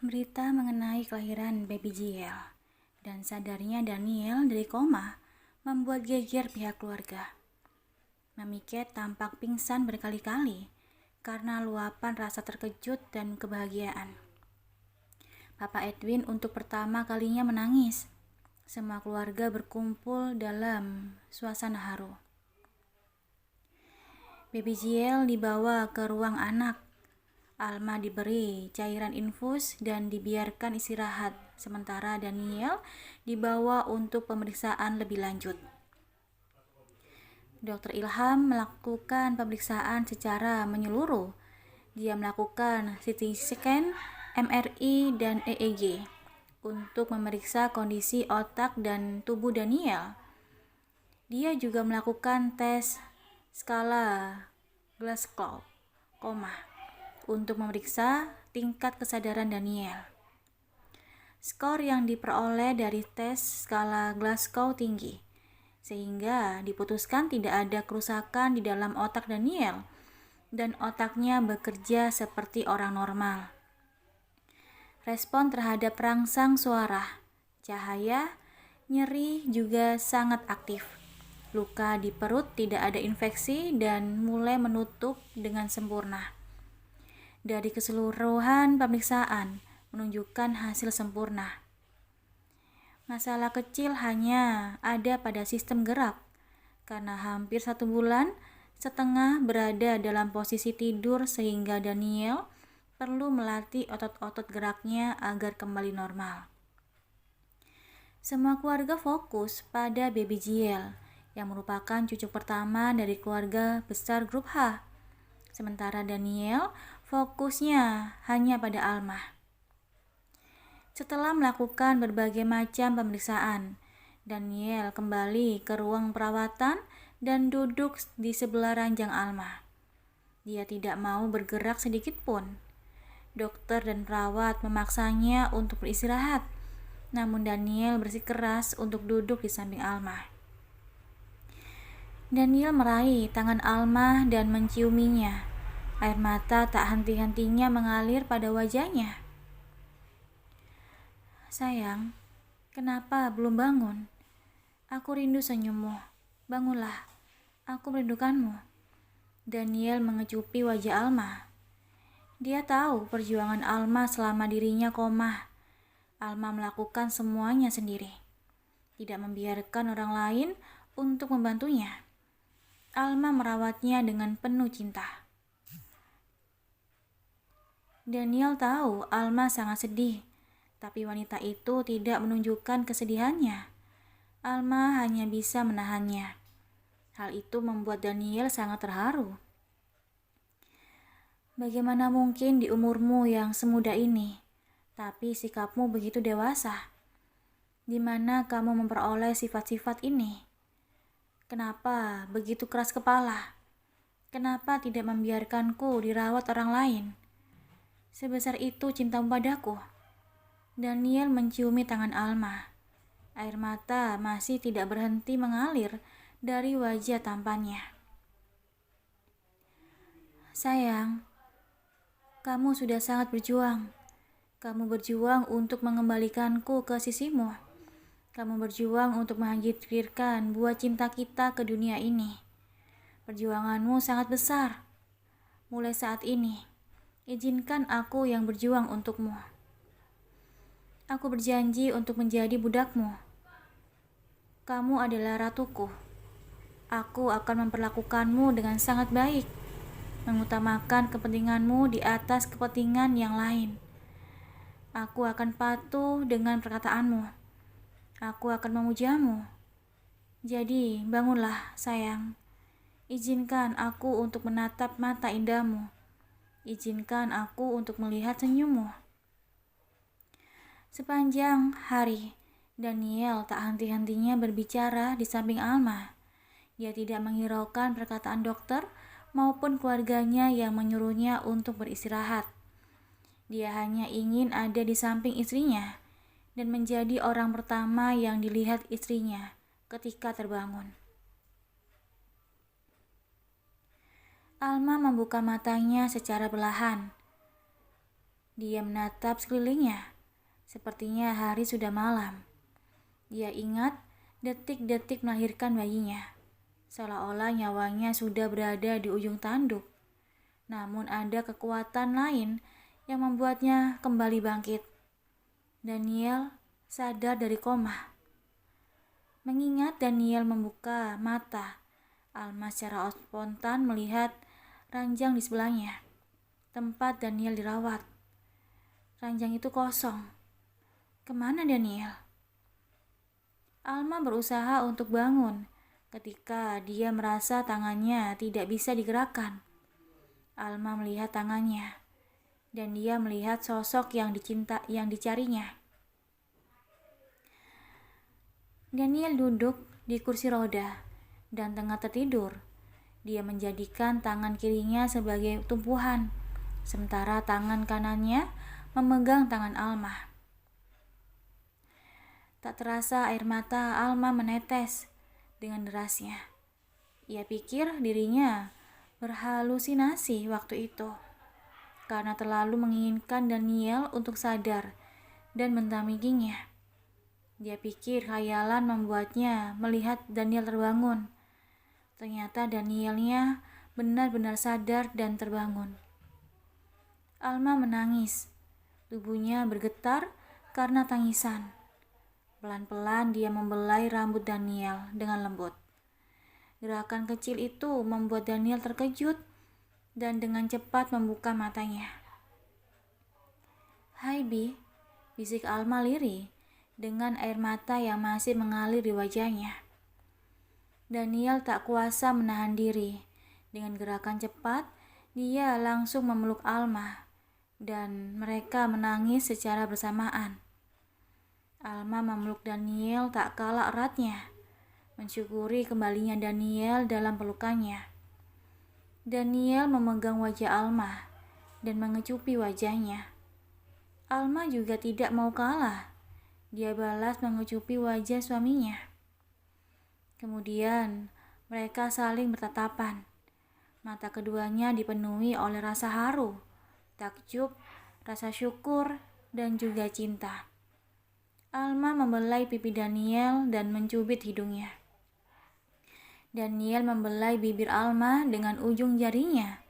Berita mengenai kelahiran baby Jiel dan sadarnya Daniel dari koma membuat geger pihak keluarga. Mami Kate tampak pingsan berkali-kali karena luapan rasa terkejut dan kebahagiaan. Papa Edwin untuk pertama kalinya menangis. Semua keluarga berkumpul dalam suasana haru. Baby Jiel dibawa ke ruang anak. Alma diberi cairan infus dan dibiarkan istirahat, sementara Daniel dibawa untuk pemeriksaan lebih lanjut. Dr. Ilham melakukan pemeriksaan secara menyeluruh. Dia melakukan CT scan, MRI, dan EEG untuk memeriksa kondisi otak dan tubuh Daniel. Dia juga melakukan tes skala Glasgow koma untuk memeriksa tingkat kesadaran Daniel. Skor yang diperoleh dari tes skala Glasgow tinggi, sehingga diputuskan tidak ada kerusakan di dalam otak Daniel dan otaknya bekerja seperti orang normal. Respon terhadap rangsang suara, cahaya, nyeri juga sangat aktif. Luka di perut tidak ada infeksi dan mulai menutup dengan sempurna. Dari keseluruhan pemeriksaan menunjukkan hasil sempurna. Masalah kecil hanya ada pada sistem gerak, karena hampir 1,5 bulan berada dalam posisi tidur sehingga Daniel perlu melatih otot-otot geraknya agar kembali normal. Semua keluarga fokus pada baby Jiel yang merupakan cucu pertama dari keluarga besar grup H. Sementara Daniel fokusnya hanya pada Alma. Setelah melakukan berbagai macam pemeriksaan, Daniel kembali ke ruang perawatan dan duduk di sebelah ranjang Alma. Dia tidak mau bergerak sedikit pun. Dokter dan perawat memaksanya untuk beristirahat, namun Daniel bersikeras untuk duduk di samping Alma. Daniel meraih tangan Alma dan menciuminya. Air mata tak henti-hentinya mengalir pada wajahnya. Sayang, kenapa belum bangun? Aku rindu senyummu. Bangunlah, aku merindukanmu. Daniel mengecupi wajah Alma. Dia tahu perjuangan Alma selama dirinya koma. Alma melakukan semuanya sendiri, tidak membiarkan orang lain untuk membantunya. Alma merawatnya dengan penuh cinta. Daniel tahu Alma sangat sedih, tapi wanita itu tidak menunjukkan kesedihannya. Alma hanya bisa menahannya. Hal itu membuat Daniel sangat terharu. Bagaimana mungkin di umurmu yang semuda ini, tapi sikapmu begitu dewasa? Di mana kamu memperoleh sifat-sifat ini? Kenapa begitu keras kepala? Kenapa tidak membiarkanku dirawat orang lain? Sebesar itu cintamu padaku. Daniel menciumi tangan Alma. Air mata masih tidak berhenti mengalir dari wajah tampannya. Sayang, kamu sudah sangat berjuang. Kamu berjuang untuk mengembalikanku ke sisimu. Kamu berjuang untuk menghadirkan buah cinta kita ke dunia ini. Perjuanganmu sangat besar. Mulai saat ini, izinkan aku yang berjuang untukmu. Aku berjanji untuk menjadi budakmu. Kamu adalah ratuku. Aku akan memperlakukanmu dengan sangat baik, mengutamakan kepentinganmu di atas kepentingan yang lain. Aku akan patuh dengan perkataanmu. Aku akan memujamu. Jadi, bangunlah, sayang. Izinkan aku untuk menatap mata indahmu. Izinkan aku untuk melihat senyummu. Sepanjang hari, Daniel tak henti-hentinya berbicara di samping Alma. Dia tidak menghiraukan perkataan dokter maupun keluarganya yang menyuruhnya untuk beristirahat. Dia hanya ingin ada di samping istrinya dan menjadi orang pertama yang dilihat istrinya ketika terbangun. Alma membuka matanya secara perlahan. Dia menatap sekelilingnya. Sepertinya hari sudah malam. Dia ingat detik-detik melahirkan bayinya. Seolah-olah nyawanya sudah berada di ujung tanduk. Namun ada kekuatan lain yang membuatnya kembali bangkit. Daniel sadar dari koma. Mengingat Daniel membuka mata, Alma secara spontan melihat ranjang di sebelahnya, tempat Daniel dirawat. Ranjang itu kosong. Kemana Daniel? Alma berusaha untuk bangun ketika dia merasa tangannya tidak bisa digerakkan. Alma melihat tangannya, dan dia melihat sosok yang dicarinya. Daniel duduk di kursi roda dan tengah tertidur. Dia menjadikan tangan kirinya sebagai tumpuhan, sementara tangan kanannya memegang tangan Alma. Tak terasa air mata Alma menetes dengan derasnya. Ia pikir dirinya berhalusinasi waktu itu, karena terlalu menginginkan Daniel untuk sadar dan mendampinginya. Dia pikir khayalan membuatnya melihat Daniel terbangun. Ternyata Danielnya benar-benar sadar dan terbangun. Alma menangis. Tubuhnya bergetar karena tangisan. Pelan-pelan dia membelai rambut Daniel dengan lembut. Gerakan kecil itu membuat Daniel terkejut dan dengan cepat membuka matanya. "Hai Bi," bisik Alma lirih dengan air mata yang masih mengalir di wajahnya. Daniel tak kuasa menahan diri. Dengan gerakan cepat, dia langsung memeluk Alma, dan mereka menangis secara bersamaan. Alma memeluk Daniel tak kalah eratnya, mensyukuri kembalinya Daniel dalam pelukannya. Daniel memegang wajah Alma dan mengecupi wajahnya. Alma juga tidak mau kalah. Dia balas mengecupi wajah suaminya. Kemudian mereka saling bertatapan. Mata keduanya dipenuhi oleh rasa haru, takjub, rasa syukur, dan juga cinta. Alma membelai pipi Daniel dan mencubit hidungnya. Daniel membelai bibir Alma dengan ujung jarinya.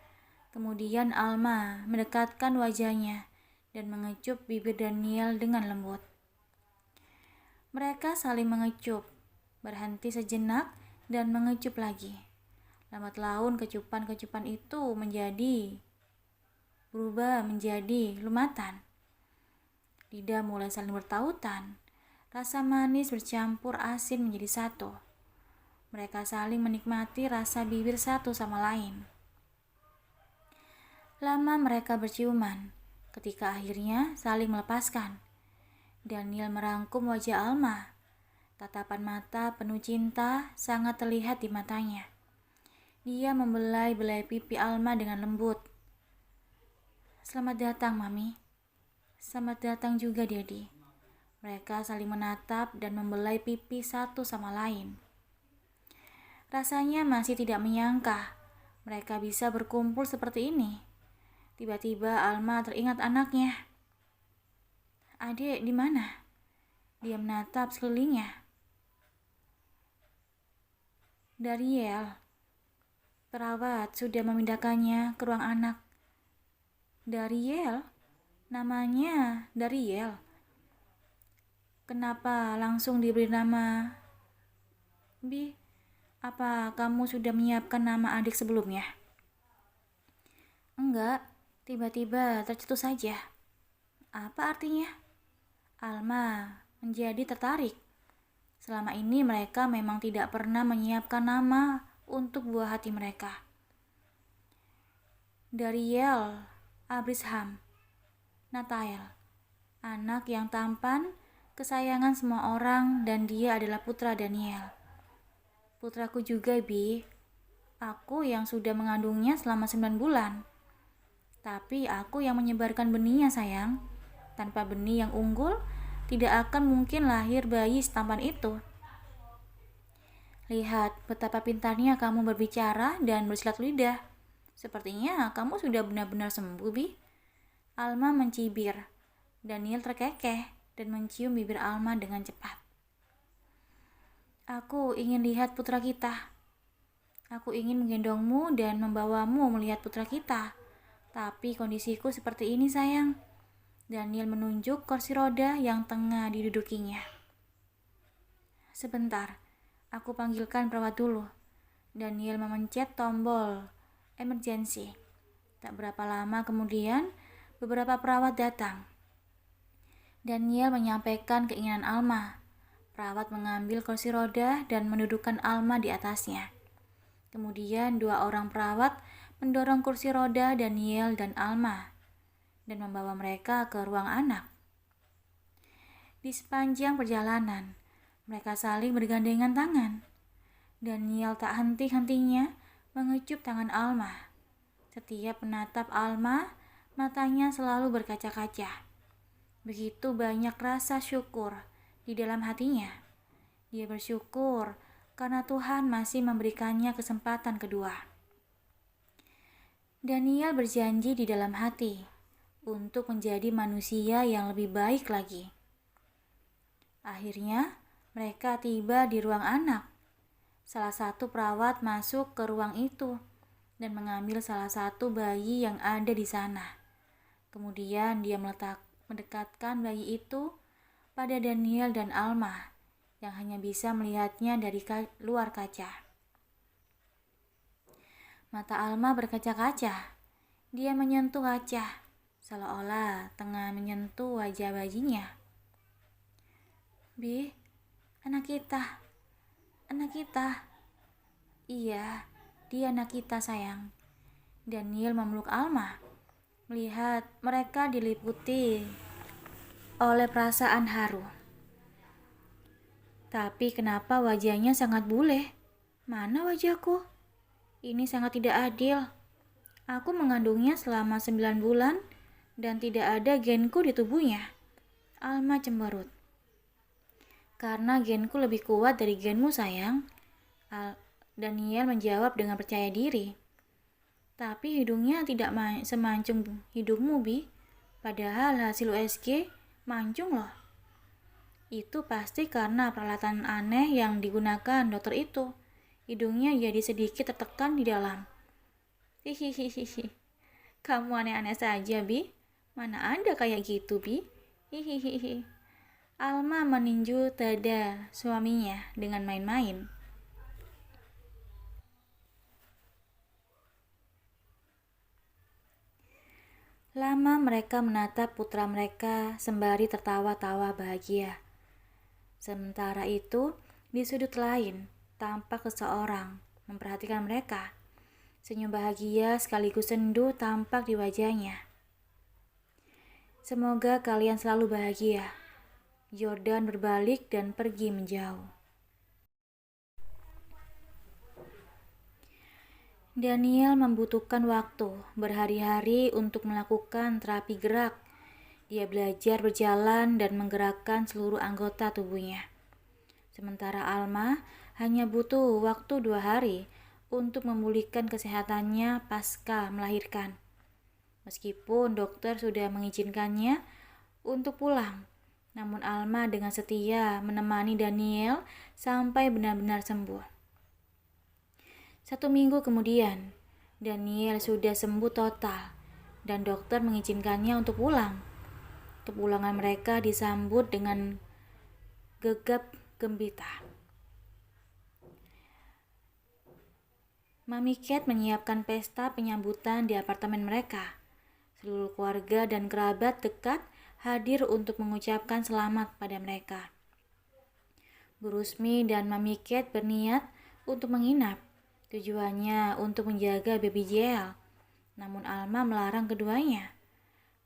Kemudian Alma mendekatkan wajahnya dan mengecup bibir Daniel dengan lembut. Mereka saling mengecup, berhenti sejenak dan mengecup lagi. Lambat laun kecupan-kecupan itu berubah menjadi lumatan. Lidah mulai saling bertautan. Rasa manis bercampur asin menjadi satu. Mereka saling menikmati rasa bibir satu sama lain. Lama mereka berciuman, ketika akhirnya saling melepaskan. Daniel merangkum wajah Alma. Tatapan mata penuh cinta sangat terlihat di matanya. Dia membelai-belai pipi Alma dengan lembut. "Selamat datang, Mami." "Selamat datang juga, Daddy." Mereka saling menatap dan membelai pipi satu sama lain. Rasanya masih tidak menyangka mereka bisa berkumpul seperti ini. Tiba-tiba Alma teringat anaknya. "Adik di mana?" Dia menatap sekelilingnya. "Dariel. Perawat sudah memindahkannya ke ruang anak." "Dariel? Namanya Dariel? Kenapa langsung diberi nama Bi? Apa kamu sudah menyiapkan nama adik sebelumnya?" "Enggak, tiba-tiba tercetus saja." "Apa artinya?" Alma menjadi tertarik. Selama ini mereka memang tidak pernah menyiapkan nama untuk buah hati mereka. Dariel Abrisham Nathael, anak yang tampan, kesayangan semua orang, dan dia adalah putra Daniel. "Putraku juga, Bi. Aku yang sudah mengandungnya selama 9 bulan. Tapi aku yang menyebarkan benihnya, sayang. Tanpa benih yang unggul, tidak akan mungkin lahir bayi setampan itu." "Lihat betapa pintarnya kamu berbicara dan bersilat lidah. Sepertinya kamu sudah benar-benar sembuh, Bi." Alma mencibir. Daniel terkekeh dan mencium bibir Alma dengan cepat. Aku ingin lihat putra kita. Aku ingin menggendongmu dan membawamu melihat putra kita. Tapi kondisiku seperti ini, sayang. Daniel menunjuk kursi roda yang tengah didudukinya. Sebentar, aku panggilkan perawat dulu. Daniel memencet tombol emergency. Tak berapa lama kemudian, beberapa perawat datang. Daniel menyampaikan keinginan Alma. Perawat mengambil kursi roda dan mendudukkan Alma di atasnya. Kemudian 2 orang perawat mendorong kursi roda Daniel dan Alma dan membawa mereka ke ruang anak. Di sepanjang perjalanan, mereka saling bergandengan tangan. Daniel tak henti-hentinya mengecup tangan Alma. Setiap menatap Alma, matanya selalu berkaca-kaca. Begitu banyak rasa syukur di dalam hatinya. Dia bersyukur karena Tuhan masih memberikannya kesempatan kedua. Daniel berjanji di dalam hati untuk menjadi manusia yang lebih baik lagi. Akhirnya, mereka tiba di ruang anak. Salah satu perawat masuk ke ruang itu dan mengambil salah satu bayi yang ada di sana. Kemudian dia mendekatkan bayi itu pada Daniel dan Alma yang hanya bisa melihatnya dari luar kaca. Mata Alma berkaca-kaca. Dia menyentuh kaca, seolah-olah tengah menyentuh wajah bayinya. Bi, anak kita. Anak kita. Iya, dia anak kita, sayang. Daniel memeluk Alma, melihat mereka diliputi oleh perasaan haru. Tapi kenapa wajahnya sangat bule? Mana wajahku? Ini sangat tidak adil. Aku mengandungnya selama 9 bulan dan tidak ada genku di tubuhnya. Alma cemberut. Karena genku lebih kuat dari genmu, sayang. Daniel menjawab dengan percaya diri. Tapi hidungnya tidak semancung hidungmu, Bi. Padahal hasil USG mancung loh. Itu pasti karena peralatan aneh yang digunakan dokter itu. Hidungnya jadi sedikit tertekan di dalam. Hihihihi. Kamu aneh-aneh saja, Bi. Mana ada kayak gitu, Bi? Hihihihi. Alma meninju dada suaminya dengan main-main. Lama mereka menatap putra mereka sembari tertawa-tawa bahagia. Sementara itu, di sudut lain, tampak seseorang memperhatikan mereka. Senyum bahagia sekaligus sendu tampak di wajahnya. Semoga kalian selalu bahagia. Jordan berbalik dan pergi menjauh. Daniel membutuhkan waktu berhari-hari untuk melakukan terapi gerak. Dia belajar berjalan dan menggerakkan seluruh anggota tubuhnya. Sementara Alma hanya butuh waktu 2 hari untuk memulihkan kesehatannya pasca melahirkan. Meskipun dokter sudah mengizinkannya untuk pulang, namun Alma dengan setia menemani Daniel sampai benar-benar sembuh. 1 minggu kemudian, Daniel sudah sembuh total dan dokter mengizinkannya untuk pulang. Kepulangan mereka disambut dengan gegap gempita. Mami Cat menyiapkan pesta penyambutan di apartemen mereka. Seluruh keluarga dan kerabat dekat hadir untuk mengucapkan selamat pada mereka. Bu Rusmi dan Mami Cat berniat untuk menginap. Tujuannya untuk menjaga baby JL. Namun Alma melarang keduanya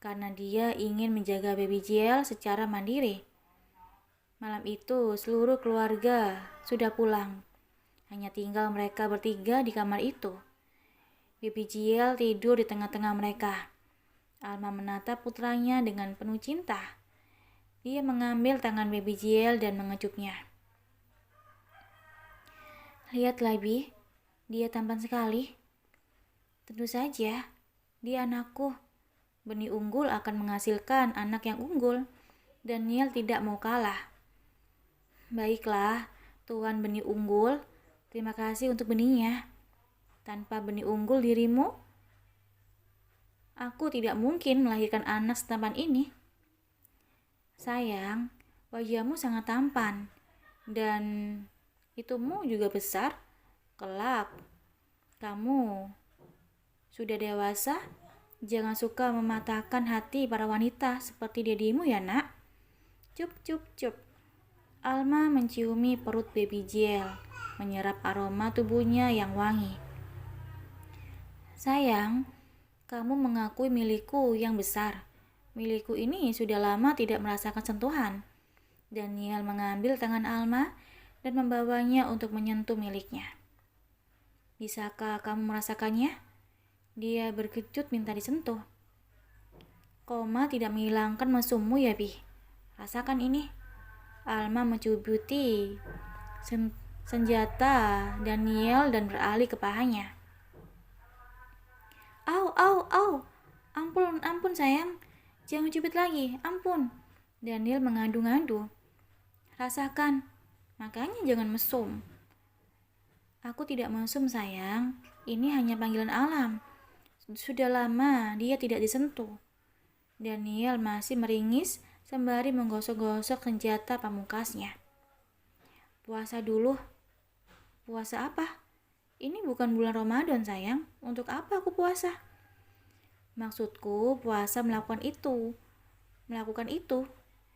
karena dia ingin menjaga baby JL secara mandiri. Malam itu seluruh keluarga sudah pulang. Hanya tinggal mereka bertiga di kamar itu. Baby JL tidur di tengah-tengah mereka. Alma menatap putranya dengan penuh cinta. Dia mengambil tangan baby JL dan mengecupnya. Lihatlah, Bi, dia tampan sekali. Tentu saja, dia anakku. Benih unggul akan menghasilkan anak yang unggul. Daniel tidak mau kalah. Baiklah, Tuan benih unggul, terima kasih untuk benihnya. Tanpa benih unggul dirimu, aku tidak mungkin melahirkan anak setampan ini. Sayang, wajahmu sangat tampan, dan hidungmu juga besar. Kelak, kamu sudah dewasa, jangan suka mematahkan hati para wanita seperti dedimu ya nak. Cup cup cup. Alma menciumi perut baby Jill, menyerap aroma tubuhnya yang wangi. Sayang, kamu mengakui milikku yang besar. Milikku ini sudah lama tidak merasakan sentuhan. Daniel mengambil tangan Alma dan membawanya untuk menyentuh miliknya. Bisakah kamu merasakannya? Dia berkejut minta disentuh. Koma tidak menghilangkan mesummu ya, Bi. Rasakan ini. Alma mencubuti senjata Daniel dan beralih ke pahanya. Au, au, au. Ampun, ampun sayang. Jangan cubit lagi, ampun. Daniel mengadu-ngadu. Rasakan. Makanya jangan mesum. Aku tidak mesum sayang. Ini hanya panggilan alam. Sudah lama dia tidak disentuh. Daniel masih meringis sembari menggosok-gosok senjata pamungkasnya. Puasa dulu. Puasa apa? Ini bukan bulan Ramadan sayang. Untuk apa aku puasa? Maksudku puasa melakukan itu. Melakukan itu.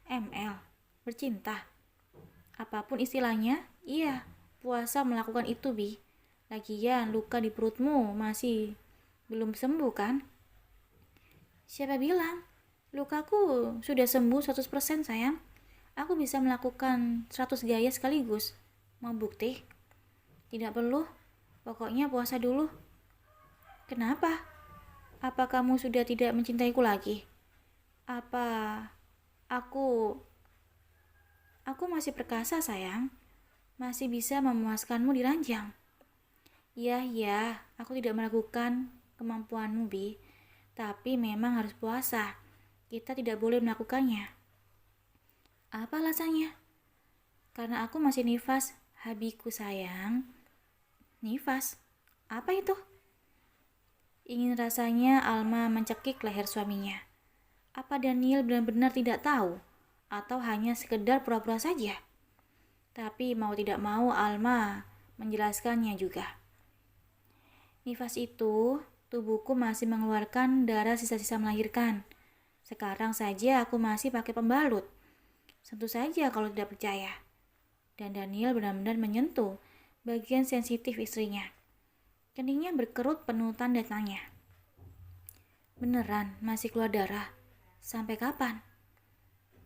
ML. Bercinta. Apapun istilahnya, iya. Puasa melakukan itu, Bi. Lagian luka di perutmu masih belum sembuh kan? Siapa bilang? Lukaku sudah sembuh 100% sayang. Aku bisa melakukan 100 gaya sekaligus. Mau bukti? Tidak perlu. Pokoknya puasa dulu. Kenapa? Apa kamu sudah tidak mencintaiku lagi? Apa aku masih perkasa sayang? Masih bisa memuaskanmu di ranjang? Ya, aku tidak meragukan kemampuanmu, Bi. Tapi memang harus puasa. Kita tidak boleh melakukannya. Apa alasannya? Karena aku masih nifas, habiku sayang. Nifas? Apa itu? Ingin rasanya Alma mencekik leher suaminya. Apa Daniel benar-benar tidak tahu? Atau hanya sekedar pura-pura saja? Tapi mau tidak mau Alma menjelaskannya juga. Nifas itu, tubuhku masih mengeluarkan darah sisa-sisa melahirkan. Sekarang saja aku masih pakai pembalut. Tentu saja kalau tidak percaya. Dan Daniel benar-benar menyentuh bagian sensitif istrinya. Keningnya berkerut penuh tanda tanya. Beneran masih keluar darah? Sampai kapan?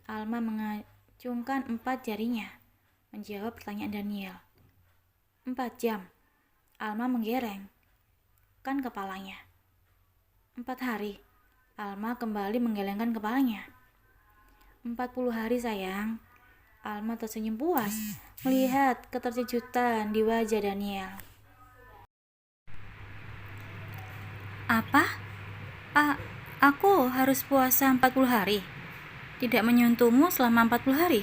Alma mengacungkan 4 jarinya, menjawab pertanyaan Daniel. 4 jam. Alma menggereng kan kepalanya. 4 hari. Alma kembali menggelengkan kepalanya. 40 hari sayang. Alma tersenyum puas melihat keterkejutan di wajah Daniel. Apa? Aku harus puasa 40 hari? Tidak menyentuhmu selama 40 hari?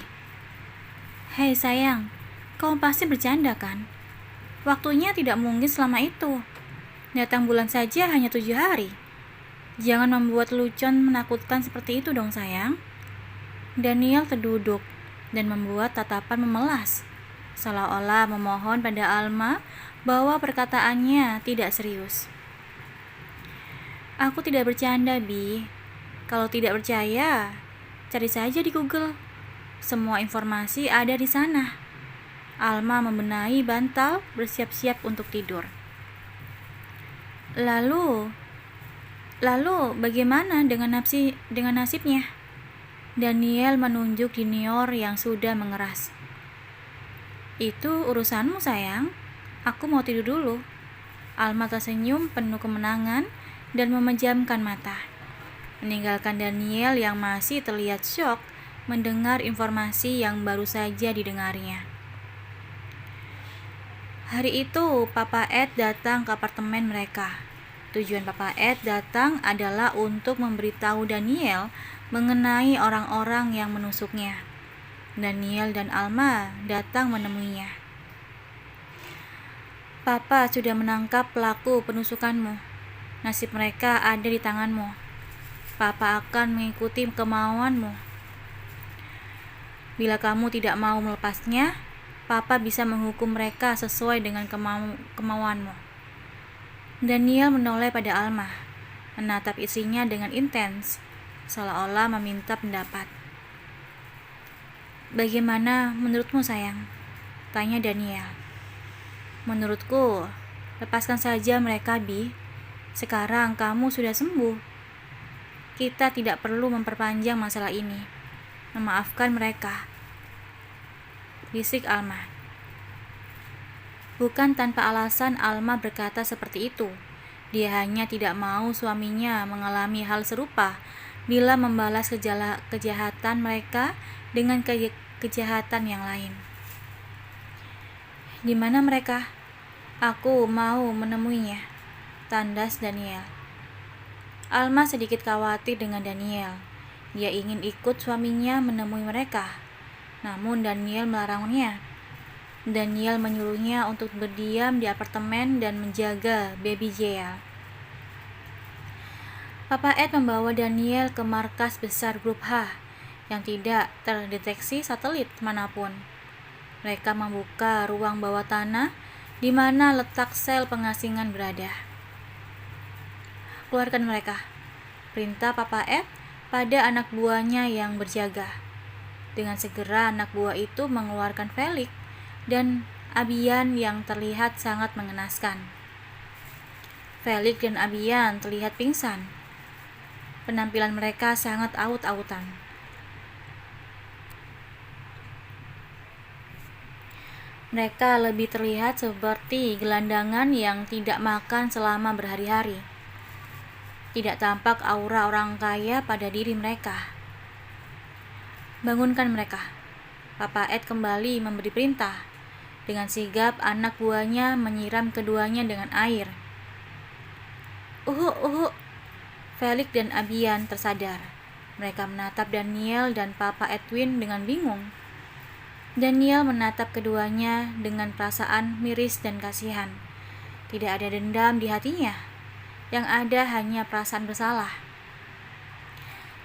Hei sayang, kau pasti bercanda kan? Waktunya tidak mungkin selama itu. Datang bulan saja hanya 7 hari. Jangan membuat lelucon menakutkan seperti itu dong sayang. Daniel terduduk dan membuat tatapan memelas, seolah-olah memohon pada Alma bahwa perkataannya tidak serius. Aku tidak bercanda, Bi. Kalau tidak percaya, cari saja di Google. Semua informasi ada di sana. Alma membenahi bantal, bersiap-siap untuk tidur. Lalu bagaimana dengan nasibnya? Daniel menunjuk junior yang sudah mengeras. Itu urusanmu sayang. Aku mau tidur dulu. Alma tersenyum penuh kemenangan dan memejamkan mata, meninggalkan Daniel yang masih terlihat syok mendengar informasi yang baru saja didengarnya. Hari itu Papa Ed datang ke apartemen mereka. Tujuan Papa Ed datang adalah untuk memberitahu Daniel mengenai orang-orang yang menusuknya. Daniel dan Alma datang menemuinya. Papa sudah menangkap pelaku penusukanmu. Nasib mereka ada di tanganmu. Papa akan mengikuti kemauanmu. Bila kamu tidak mau melepasnya, Papa bisa menghukum mereka sesuai dengan kemauanmu. Daniel menoleh pada Alma, menatap istrinya dengan intens, seolah-olah meminta pendapat. "Bagaimana menurutmu, sayang?" tanya Daniel. "Menurutku, lepaskan saja mereka, Bi. Sekarang kamu sudah sembuh. Kita tidak perlu memperpanjang masalah ini. Memaafkan mereka," bisik Alma. Bukan tanpa alasan Alma berkata seperti itu. Dia hanya tidak mau suaminya mengalami hal serupa bila membalas kejahatan mereka dengan kejahatan yang lain. "Di mana mereka? Aku mau menemuinya," tandas Daniel. Alma sedikit khawatir dengan Daniel. Dia ingin ikut suaminya menemui mereka, namun Daniel melarangnya. Daniel menyuruhnya untuk berdiam di apartemen dan menjaga baby Jaya. Papa Ed membawa Daniel ke markas besar grup H yang tidak terdeteksi satelit manapun. Mereka membuka ruang bawah tanah di mana letak sel pengasingan berada. "Keluarkan mereka," perintah Papa Ed pada anak buahnya yang berjaga. Dengan segera anak buah itu mengeluarkan Felix dan Abian yang terlihat sangat mengenaskan. Felix dan Abian terlihat pingsan. Penampilan mereka sangat aut-autan. Mereka lebih terlihat seperti gelandangan yang tidak makan selama berhari-hari. Tidak tampak aura orang kaya pada diri mereka. "Bangunkan mereka," Papa Ed kembali memberi perintah. Dengan sigap anak buahnya menyiram keduanya dengan air. Uhu. Felix dan Abian tersadar. Mereka menatap Daniel dan Papa Edwin dengan bingung. Daniel menatap keduanya dengan perasaan miris dan kasihan. Tidak ada dendam di hatinya. Yang ada hanya perasaan bersalah.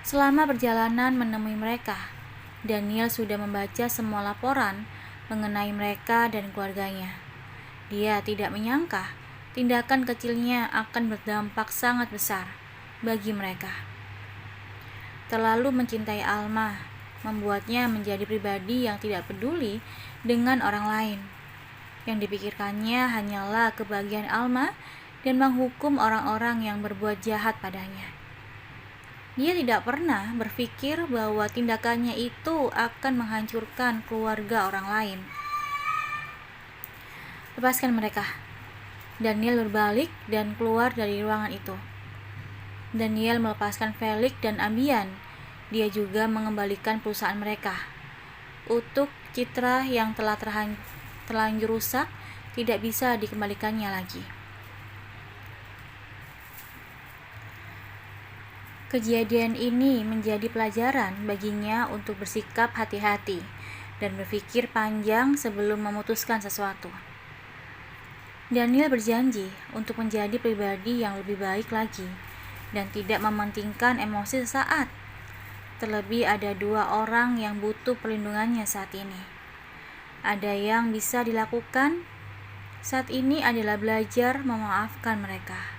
Selama perjalanan menemui mereka, Daniel sudah membaca semua laporan mengenai mereka dan keluarganya. Dia tidak menyangka tindakan kecilnya akan berdampak sangat besar bagi mereka. Terlalu mencintai Alma membuatnya menjadi pribadi yang tidak peduli dengan orang lain. Yang dipikirkannya hanyalah kebahagiaan Alma dan menghukum orang-orang yang berbuat jahat padanya. Dia tidak pernah berpikir bahwa tindakannya itu akan menghancurkan keluarga orang lain. "Lepaskan mereka." Daniel berbalik dan keluar dari ruangan itu. Daniel melepaskan Felix dan Abian. Dia juga mengembalikan perusahaan mereka. Untuk citra yang telah terlanjur rusak tidak bisa dikembalikannya lagi. Kejadian ini menjadi pelajaran baginya untuk bersikap hati-hati dan berpikir panjang sebelum memutuskan sesuatu. Daniel berjanji untuk menjadi pribadi yang lebih baik lagi dan tidak mementingkan emosi sesaat. Terlebih ada 2 orang yang butuh perlindungannya saat ini. Ada yang bisa dilakukan saat ini adalah belajar memaafkan mereka.